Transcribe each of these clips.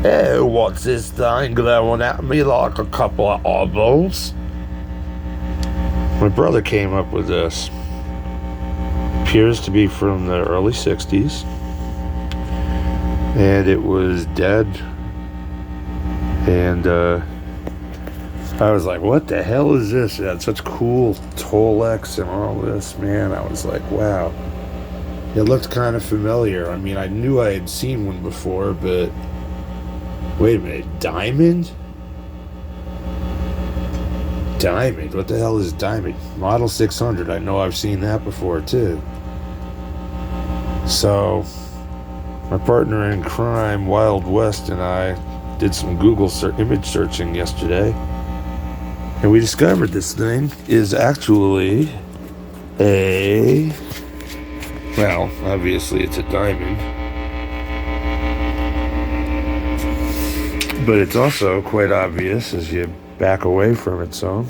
Hey, what's this thing glowing at me like a couple of eyeballs? My brother came up with this. Appears to be from the early 60s. And it was dead. And I was like, what the hell is this? It had such cool Tolex and all this, man. I was like, wow. It looked kind of familiar. I mean, I knew I had seen one before, but wait a minute, Diamond? Diamond? What the hell is Diamond? Model 600. I know I've seen that before, too. So, my partner in crime, Wild West, and I did some Google image searching yesterday. And we discovered this thing is actually well, obviously it's a diamond. But it's also quite obvious as you back away from it some.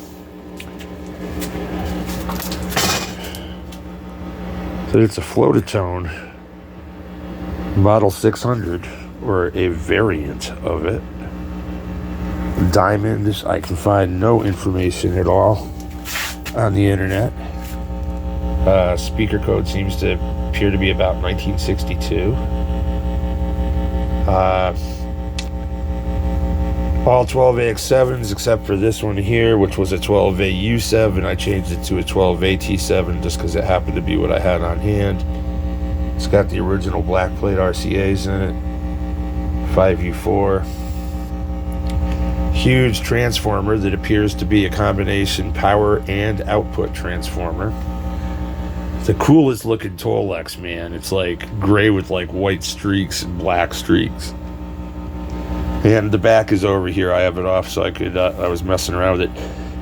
That it's a flotatone Model 600, or a variant of it. Diamond, I can find no information at all on the internet. Speaker code seems to appear to be about 1962. All 12AX7s except for this one here, which was a 12AU7. I changed it to a 12AT7 just because it happened to be what I had on hand. It's got the original black plate RCAs in it. 5U4. Huge transformer that appears to be a combination power and output transformer. The coolest looking Tolex, man. It's like gray with like white streaks and black streaks. And the back is over here. I have it off so I could, I was messing around with it.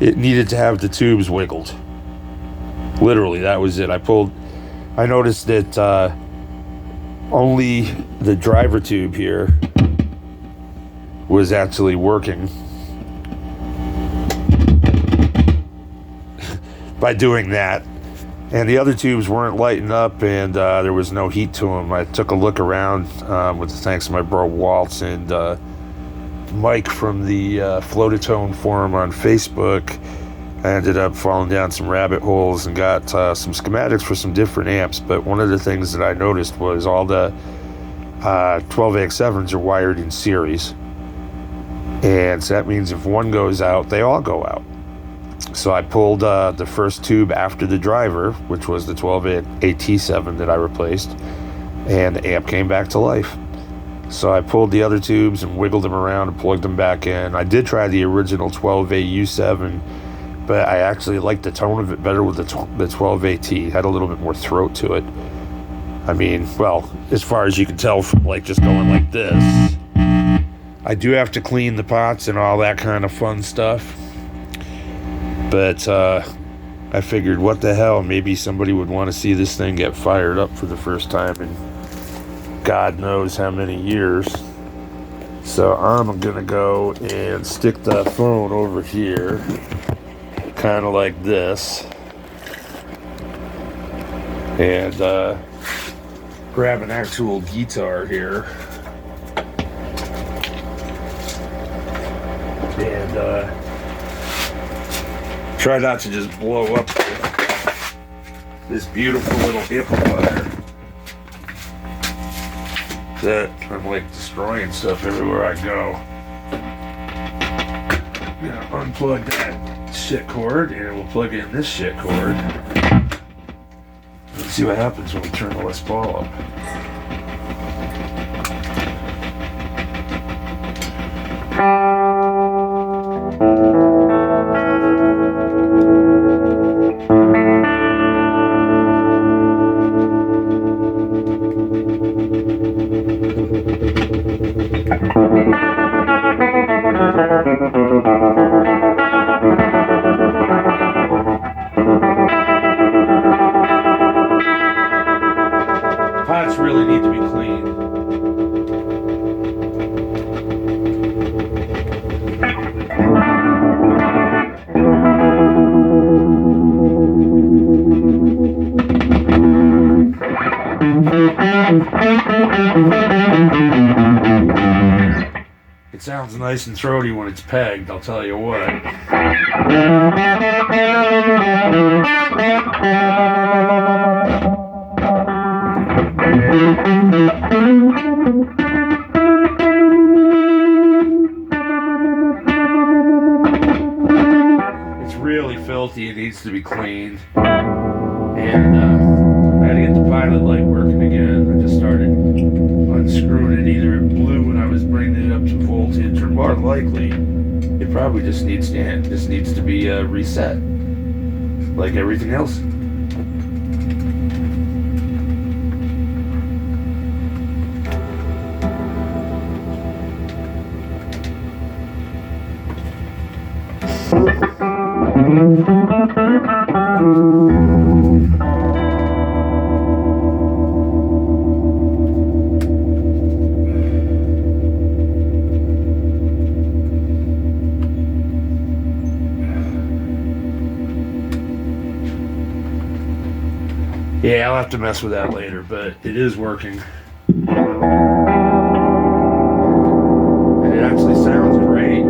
It needed to have the tubes wiggled. Literally, that was it. I noticed that only the driver tube here was actually working by doing that. And the other tubes weren't lighting up, and there was no heat to them. I took a look around with the thanks to my bro Walt and Mike from the Flotatone forum on Facebook. I ended up falling down some rabbit holes and got some schematics for some different amps. But one of the things that I noticed was all the 12AX7s are wired in series. And so that means if one goes out, they all go out. So I pulled the first tube after the driver, which was the 12AT7 that I replaced, and the amp came back to life. So I pulled the other tubes and wiggled them around and plugged them back in. I did try the original 12AU7, but I actually liked the tone of it better with the 12AT. It had a little bit more throat to it. I mean, well, as far as you can tell from like just going like this. I do have to clean the pots and all that kind of fun stuff. But I figured, what the hell, maybe somebody would want to see this thing get fired up for the first time in God knows how many years. So I'm going to go and stick the phone over here, kind of like this, and grab an actual guitar here. And try not to just blow up this beautiful little amplifier that I'm like destroying stuff everywhere I go. I'm gonna unplug that shit cord and we'll plug in this shit cord. Let's see what happens when we turn the Les Paul up. Pots really It sounds nice and throaty when it's pegged, I'll tell you what. It's really filthy. It needs to be cleaned. And I had to get the pilot light working again. I just started unscrewing it. Either it blew when I was bringing it up to voltage, or more likely, it probably just needs to be reset, like everything else. Yeah, I'll have to mess with that later, but it is working. And it actually sounds great.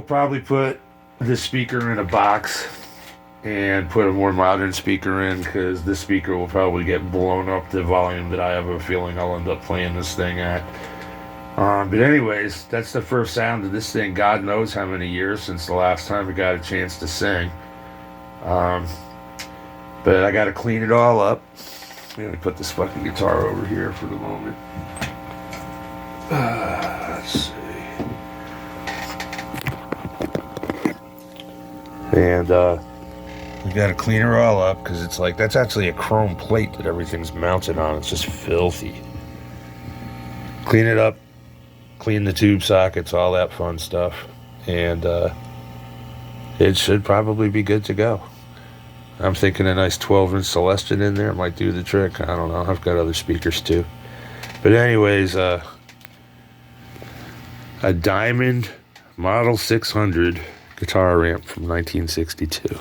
Probably put the speaker in a box and put a more modern speaker in, because this speaker will probably get blown up the volume that I have a feeling I'll end up playing this thing at. But anyways, that's the first sound of this thing. God knows how many years since the last time I got a chance to sing. But I got to clean it all up. Let me put this fucking guitar over here for the moment. Let's see. And we got to clean her all up, because it's like, that's actually a chrome plate that everything's mounted on. It's just filthy. Clean it up, clean the tube sockets, all that fun stuff, and it should probably be good to go. I'm thinking a nice 12-inch Celestion in there might do the trick. I don't know. I've got other speakers too. But anyways, a Diamond Model 600 guitar amp from 1962.